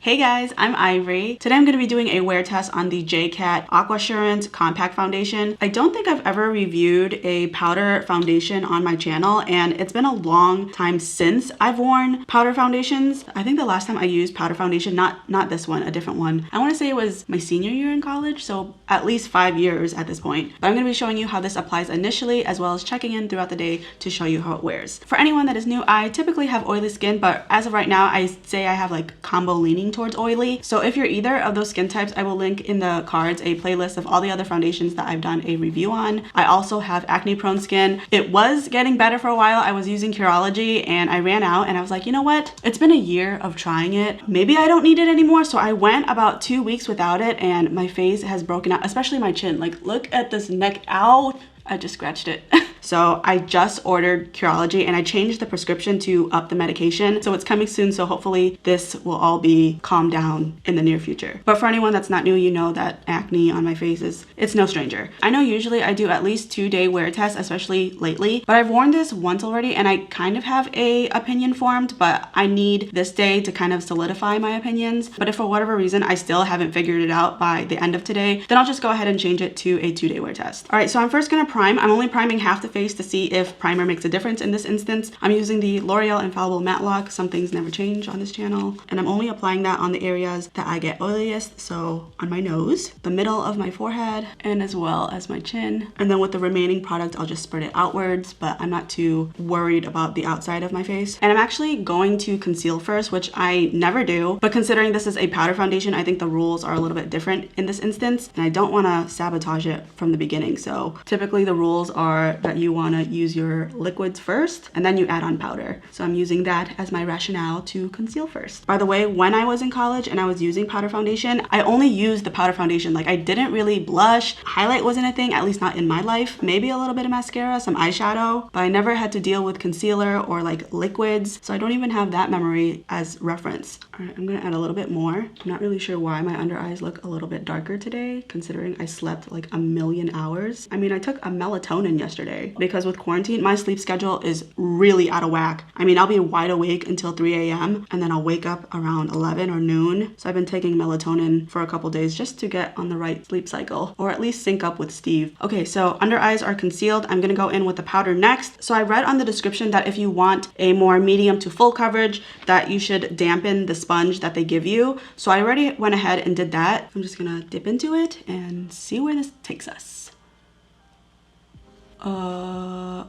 Hey guys, I'm Ivory. Today I'm going to be doing a wear test on the JCAT Aquasurance Compact Foundation. I don't think I've ever reviewed a powder foundation on my channel, and it's been a long time since I've worn powder foundations. I think the last time I used powder foundation, not this one, a different one, I want to say it was my senior year in college, so at least 5 years at this point. But I'm going to be showing you how this applies initially, as well as checking in throughout the day to show you how it wears. For anyone that is new, I typically have oily skin, but as of right now, I say I have like combo leaning towards oily. So if you're either of those skin types, I will link in the cards a playlist of all the other foundations that I've done a review on. I also have acne prone skin. It was getting better for a while. I was using Curology and I ran out and I was like, you know what? It's been a year of trying it. Maybe I don't need it anymore. So I went about 2 weeks without it and my face has broken out, especially my chin. Like, look at this neck. Ow. I just scratched it. So I just ordered Curology and I changed the prescription to up the medication. So it's coming soon. So hopefully this will all be calmed down in the near future. But for anyone that's not new, you know that acne on my face it's no stranger. I know usually I do at least 2-day wear tests, especially lately, but I've worn this once already and I kind of have a opinion formed, but I need this day to kind of solidify my opinions. But if for whatever reason I still haven't figured it out by the end of today, then I'll just go ahead and change it to a 2-day wear test. All right, so I'm first gonna prime. I'm only priming half the face to see if primer makes a difference in this instance. I'm using the L'Oreal Infallible Matte Lock. Some things never change on this channel. And I'm only applying that on the areas that I get oiliest. So on my nose, the middle of my forehead, and as well as my chin. And then with the remaining product, I'll just spread it outwards, but I'm not too worried about the outside of my face. And I'm actually going to conceal first, which I never do. But considering this is a powder foundation, I think the rules are a little bit different in this instance. And I don't want to sabotage it from the beginning. So typically the rules are that you want to use your liquids first and then you add on powder. So I'm using that as my rationale to conceal first. By the way, when I was in college and I was using powder foundation, I only used the powder foundation. Like, I didn't really blush. Highlight wasn't a thing, at least not in my life. Maybe a little bit of mascara, some eyeshadow, but I never had to deal with concealer or like liquids. So I don't even have that memory as reference. All right, I'm gonna add a little bit more. I'm not really sure why my under eyes look a little bit darker today, considering I slept like a million hours. I mean, I took a melatonin yesterday because with quarantine, my sleep schedule is really out of whack. I mean, I'll be wide awake until 3 a.m. and then I'll wake up around 11 or noon. So I've been taking melatonin for a couple days just to get on the right sleep cycle, or at least sync up with Steve. Okay, so under eyes are concealed. I'm gonna go in with the powder next. So I read on the description that if you want a more medium to full coverage, that you should dampen the sponge that they give you. So I already went ahead and did that. I'm just gonna dip into it and see where this takes us.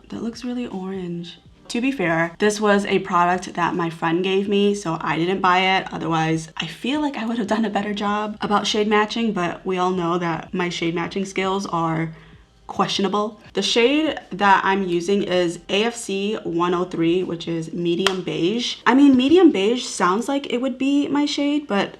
That looks really orange. To be fair, this was a product that my friend gave me, so I didn't buy it. Otherwise, I feel like I would have done a better job about shade matching, but we all know that my shade matching skills are questionable. The shade that I'm using is AFC 103, which is medium beige. I mean, medium beige sounds like it would be my shade, but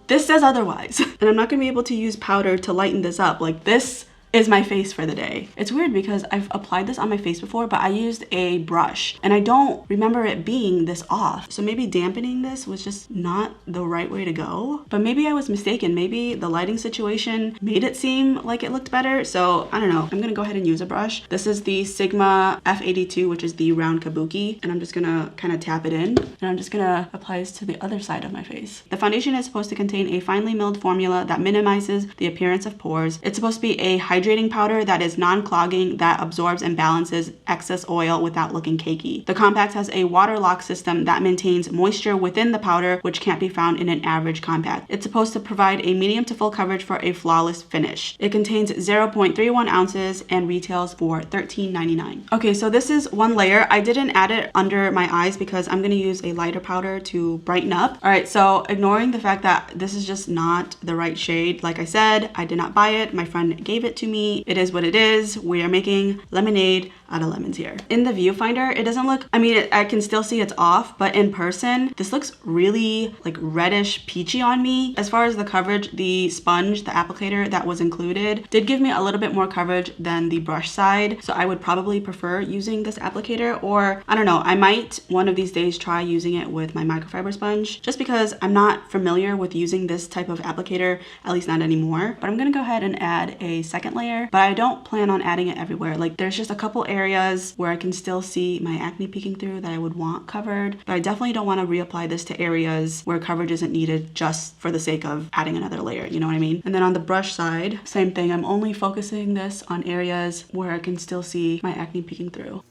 this says otherwise. And I'm not gonna be able to use powder to lighten this up. Like, this is my face for the day. It's weird because I've applied this on my face before, but I used a brush and I don't remember it being this off. So maybe dampening this was just not the right way to go, but maybe I was mistaken. Maybe the lighting situation made it seem like it looked better. So I don't know. I'm gonna go ahead and use a brush. This is the Sigma F82, which is the round kabuki. And I'm just gonna kind of tap it in and I'm just gonna apply this to the other side of my face. The foundation is supposed to contain a finely milled formula that minimizes the appearance of pores. It's supposed to be a hydrating powder that is non-clogging, that absorbs and balances excess oil without looking cakey. The compact has a water lock system that maintains moisture within the powder, which can't be found in an average compact. It's supposed to provide a medium to full coverage for a flawless finish. It contains 0.31 ounces and retails for $13.99. Okay, so this is one layer. I didn't add it under my eyes because I'm gonna use a lighter powder to brighten up. All right, so ignoring the fact that this is just not the right shade, like I said, I did not buy it. My friend gave it to me. It is what it is. We are making lemonade out of lemons here. In the viewfinder, it doesn't look, I mean, I can still see it's off, but in person, this looks really like reddish peachy on me. As far as the coverage, the sponge, the applicator that was included did give me a little bit more coverage than the brush side. So I would probably prefer using this applicator, or I don't know, I might one of these days try using it with my microfiber sponge, just because I'm not familiar with using this type of applicator, at least not anymore. But I'm gonna go ahead and add a second layer, but I don't plan on adding it everywhere. Like, there's just a couple areas areas where I can still see my acne peeking through that I would want covered, but I definitely don't want to reapply this to areas where coverage isn't needed just for the sake of adding another layer, you know what I mean? And then on the brush side, same thing. I'm only focusing this on areas where I can still see my acne peeking through.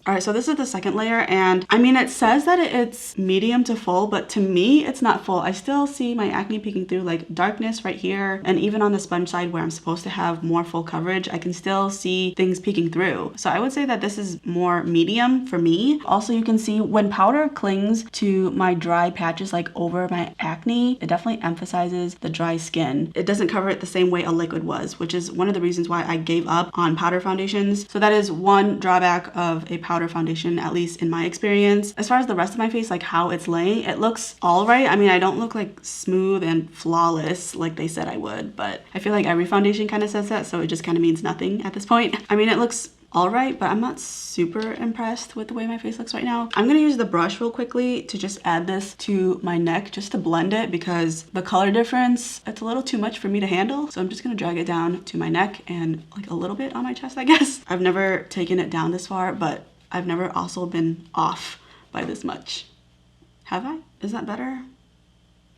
All right, so this is the second layer, and I mean, it says that it's medium to full, but to me, it's not full. I still see my acne peeking through, like darkness right here, and even on the sponge side where I'm supposed to have more full coverage, I can still see things peeking through. So I would say that this is more medium for me. Also, you can see when powder clings to my dry patches, like over my acne, it definitely emphasizes the dry skin. It doesn't cover it the same way a liquid was, which is one of the reasons why I gave up on powder foundations. So that is one drawback of a powder foundation, at least in my experience. As far as the rest of my face, like how it's laying, it looks all right. I mean, I don't look like smooth and flawless like they said I would, but I feel like every foundation kind of says that, so it just kind of means nothing at this point. I mean, it looks all right, but I'm not super impressed with the way my face looks right now. I'm gonna use the brush real quickly to just add this to my neck just to blend it, because the color difference, it's a little too much for me to handle. So I'm just gonna drag it down to my neck and like a little bit on my chest, I guess. I've never taken it down this far, but I've never also been off by this much. Have I? Is that better?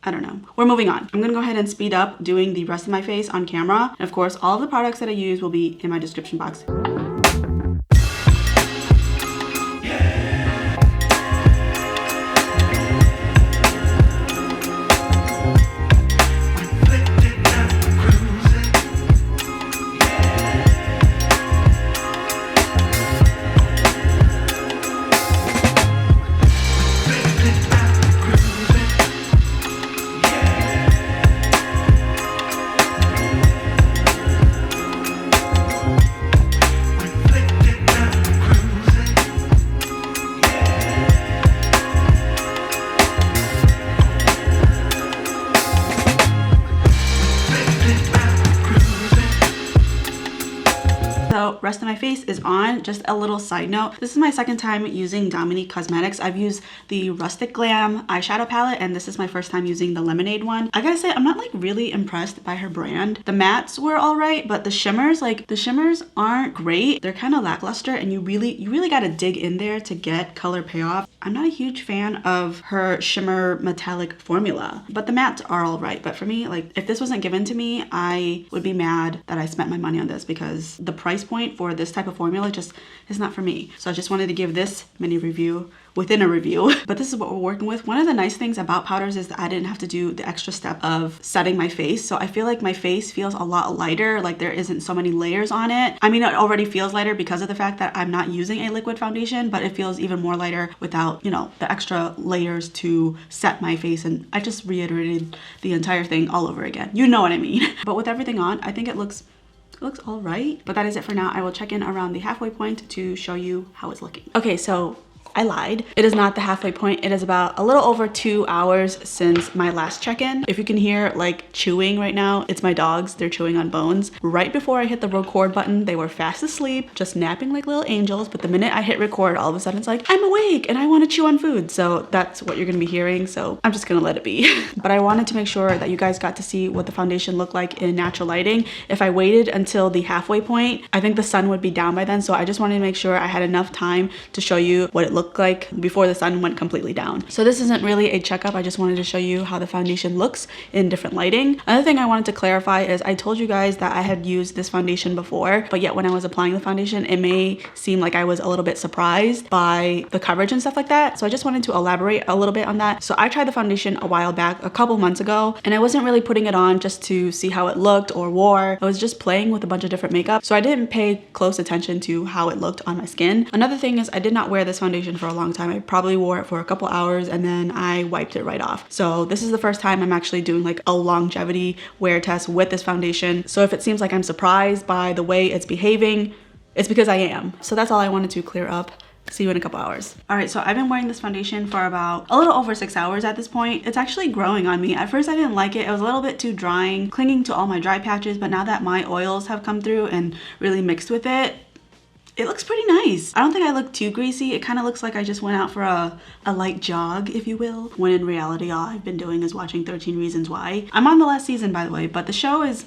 I don't know. We're moving on. I'm gonna go ahead and speed up doing the rest of my face on camera. And of course, all of the products that I use will be in my description box. So rest of my face is on. Just a little side note, this is my second time using Dominique Causemetics. I've used the Rustic Glam eyeshadow palette, and this is my first time using the Lemonade one. I gotta say, I'm not like really impressed by her brand. The mattes were all right, but the shimmers, like the shimmers aren't great. They're kind of lackluster, and you really gotta dig in there to get color payoff. I'm not a huge fan of her shimmer metallic formula, but the mattes are all right. But for me, like if this wasn't given to me, I would be mad that I spent my money on this, because the price point for this type of formula just is not for me. So I just wanted to give this mini review within a review. But this is what we're working with. One of the nice things about powders is that I didn't have to do the extra step of setting my face. So I feel like my face feels a lot lighter, like there isn't so many layers on it. I mean, it already feels lighter because of the fact that I'm not using a liquid foundation, but it feels even more lighter without, you know, the extra layers to set my face. And I just reiterated the entire thing all over again. You know what I mean? But with everything on, I think it looks all right. But that is it for now. I will check in around the halfway point to show you how it's looking. Okay, so I lied. It is not the halfway point. It is about a little over 2 hours since my last check-in. If you can hear like chewing right now, it's my dogs. They're chewing on bones. Right before I hit the record button, they were fast asleep, just napping like little angels. But the minute I hit record, all of a sudden it's like, I'm awake and I want to chew on food. So that's what you're gonna be hearing. So I'm just gonna let it be. But I wanted to make sure that you guys got to see what the foundation looked like in natural lighting. If I waited until the halfway point, I think the sun would be down by then. So I just wanted to make sure I had enough time to show you what it looked like before the sun went completely down. So this isn't really a checkup. I just wanted to show you how the foundation looks in different lighting. Another thing I wanted to clarify is I told you guys that I had used this foundation before, but yet when I was applying the foundation, it may seem like I was a little bit surprised by the coverage and stuff like that. So I just wanted to elaborate a little bit on that. So I tried the foundation a while back, a couple months ago, and I wasn't really putting it on just to see how it looked or wore. I was just playing with a bunch of different makeup. So I didn't pay close attention to how it looked on my skin. Another thing is I did not wear this foundation for a long time. I probably wore it for a couple hours and then I wiped it right off. So this is the first time I'm actually doing like a longevity wear test with this foundation. So if it seems like I'm surprised by the way it's behaving, it's because I am. So that's all I wanted to clear up. See you in a couple hours. All right, so I've been wearing this foundation for about a little over 6 hours at this point. It's actually growing on me. At first I didn't like it. It was a little bit too drying, clinging to all my dry patches, but now that my oils have come through and really mixed with it, it looks pretty nice. I don't think I look too greasy. It kind of looks like I just went out for a light jog, if you will, when in reality all I've been doing is watching 13 Reasons Why. I'm on the last season, by the way, but the show is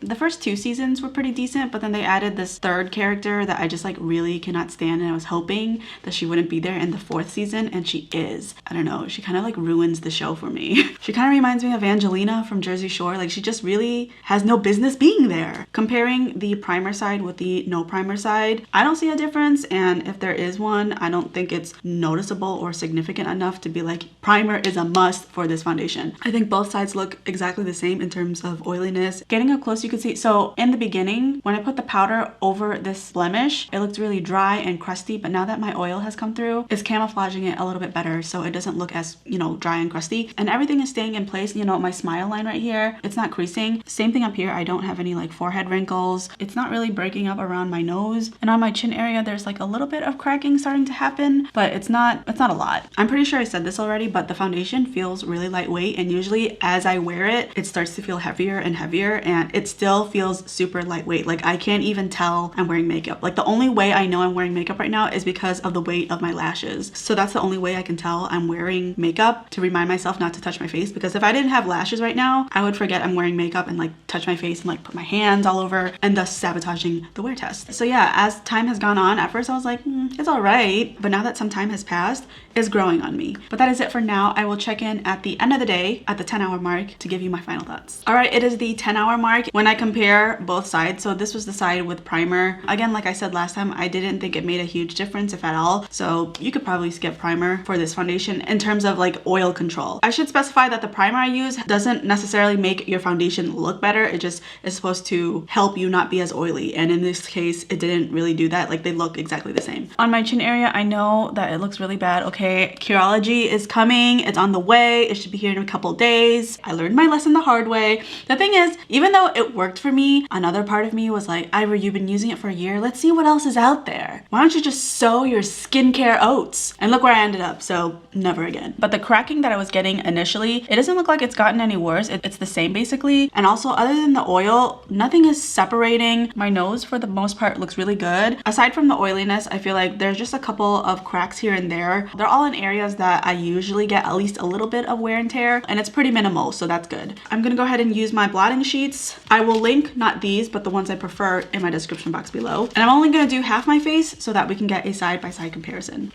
The first 2 seasons were pretty decent, but then they added this third character that I just like really cannot stand, and I was hoping that she wouldn't be there in the 4th season, and she is. I don't know, she kind of like ruins the show for me. She kind of reminds me of Angelina from Jersey Shore. Like, she just really has no business being there. Comparing the primer side with the no primer side, I don't see a difference, and if there is one, I don't think it's noticeable or significant enough to be like, primer is a must for this foundation. I think both sides look exactly the same in terms of oiliness. Getting up close, you can see, so in the beginning, when I put the powder over this blemish, it looked really dry and crusty, but now that my oil has come through, it's camouflaging it a little bit better, so it doesn't look as, you know, dry and crusty, and everything is staying in place. You know, my smile line right here, it's not creasing. Same thing up here, I don't have any like forehead wrinkles. It's not really breaking up around my nose, and on my chin area, there's like a little bit of cracking starting to happen, but it's not a lot. I'm pretty sure I said this already, but the foundation feels really lightweight, and usually as I wear it, it starts to feel heavier and heavier, and it still feels super lightweight. Like, I can't even tell I'm wearing makeup. Like, the only way I know I'm wearing makeup right now is because of the weight of my lashes. So that's the only way I can tell I'm wearing makeup, to remind myself not to touch my face, because if I didn't have lashes right now, I would forget I'm wearing makeup and like touch my face and like put my hands all over, and thus sabotaging the wear test. So yeah, as time has gone on, at first I was like, it's all right, but now that some time has passed, it's growing on me. But that is it for now. I will check in at the end of the day at the 10-hour mark to give you my final thoughts. All right, it is the 10-hour mark. When I compare both sides, so this was the side with primer. Again, like I said last time, I didn't think it made a huge difference, if at all. So you could probably skip primer for this foundation in terms of like oil control. I should specify that the primer I use doesn't necessarily make your foundation look better. It just is supposed to help you not be as oily. And in this case, it didn't really do that. Like, they look exactly the same. On my chin area, I know that it looks really bad. Okay, Curology is coming. It's on the way. It should be here in a couple days. I learned my lesson the hard way. The thing is, even though it worked for me, another part of me was like, Ivory, you've been using it for a year. Let's see what else is out there. Why don't you just sow your skincare oats? And look where I ended up. So never again. But the cracking that I was getting initially, it doesn't look like it's gotten any worse. It's the same basically. And also, other than the oil, nothing is separating. My nose for the most part looks really good. Aside from the oiliness, I feel like there's just a couple of cracks here and there. They're all in areas that I usually get at least a little bit of wear and tear, and it's pretty minimal, so that's good. I'm gonna go ahead and use my blotting sheets. I will link not these, but the ones I prefer in my description box below. And I'm only gonna do half my face so that we can get a side-by-side comparison.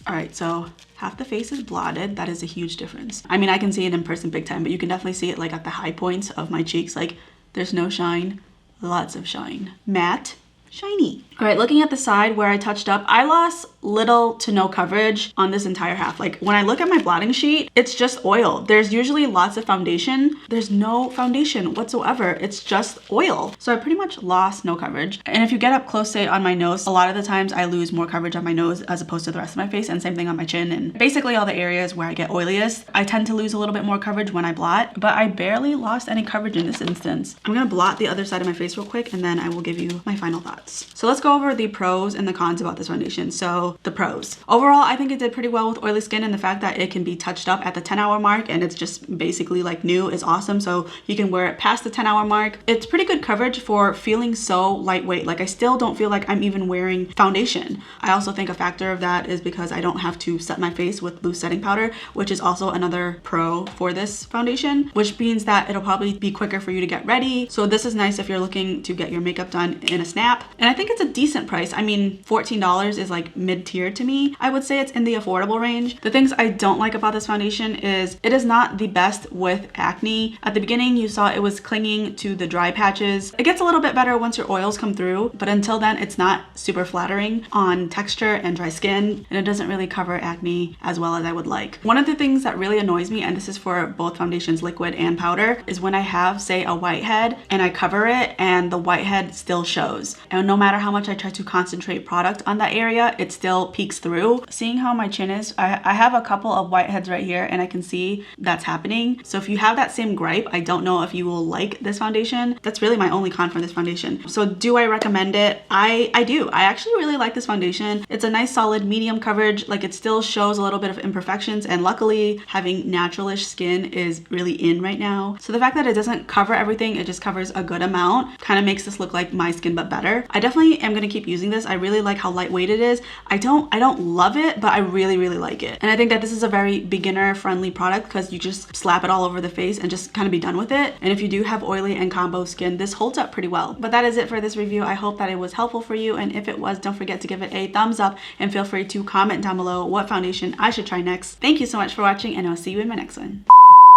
All right, so half the face is blotted. That is a huge difference. I mean, I can see it in person big time, but you can definitely see it like at the high points of my cheeks. Like, there's no shine, lots of shine. Matte, shiny. All right, looking at the side where I touched up, I lost little to no coverage on this entire half. Like, when I look at my blotting sheet, it's just oil. There's usually lots of foundation. There's no foundation whatsoever. It's just oil. So I pretty much lost no coverage. And if you get up close, say on my nose, a lot of the times I lose more coverage on my nose as opposed to the rest of my face, and same thing on my chin, and basically all the areas where I get oiliest. I tend to lose a little bit more coverage when I blot, but I barely lost any coverage in this instance. I'm gonna blot the other side of my face real quick, and then I will give you my final thoughts. So let's go over the pros and the cons about this foundation. So the pros. Overall, I think it did pretty well with oily skin, and the fact that it can be touched up at the 10-hour mark and it's just basically like new is awesome. So you can wear it past the 10-hour mark. It's pretty good coverage for feeling so lightweight. Like, I still don't feel like I'm even wearing foundation. I also think a factor of that is because I don't have to set my face with loose setting powder, which is also another pro for this foundation, which means that it'll probably be quicker for you to get ready. So this is nice if you're looking to get your makeup done in a snap. And I think it's a decent price. I mean, $14 is like mid-tier to me. I would say it's in the affordable range. The things I don't like about this foundation is it is not the best with acne. At the beginning, you saw it was clinging to the dry patches. It gets a little bit better once your oils come through, but until then, it's not super flattering on texture and dry skin, and it doesn't really cover acne as well as I would like. One of the things that really annoys me, and this is for both foundations, liquid and powder, is when I have, say, a whitehead and I cover it and the whitehead still shows. And no matter how much I try to concentrate product on that area, it still peeks through. Seeing how my chin is, I have a couple of whiteheads right here, and I can see that's happening. So if you have that same gripe, I don't know if you will like this foundation. That's really my only con for this foundation. So do I recommend it? I do. I actually really like this foundation. It's a nice solid medium coverage. Like, it still shows a little bit of imperfections, and luckily having naturalish skin is really in right now. So the fact that it doesn't cover everything, it just covers a good amount, kind of makes this look like my skin but better. I definitely am gonna keep using this. I really like how lightweight it is. I don't love it, but I really like it. And I think that this is a very beginner friendly product because you just slap it all over the face and just kind of be done with it. And if you do have oily and combo skin, this holds up pretty well. But that is it for this review. I hope that it was helpful for you, and if it was, don't forget to give it a thumbs up and feel free to comment down below what foundation I should try next. Thank you so much for watching, and I'll see you in my next one.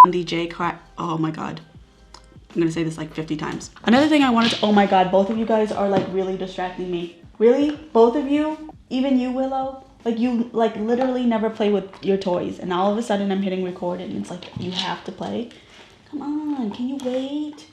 The j.cat, oh my god, I'm gonna say this like 50 times. Another thing I wanted to, oh my god, both of you guys are like really distracting me. Really? Both of you? Even you, Willow? Like you like literally never play with your toys, and all of a sudden I'm hitting record and it's like you have to play. Come on, can you wait?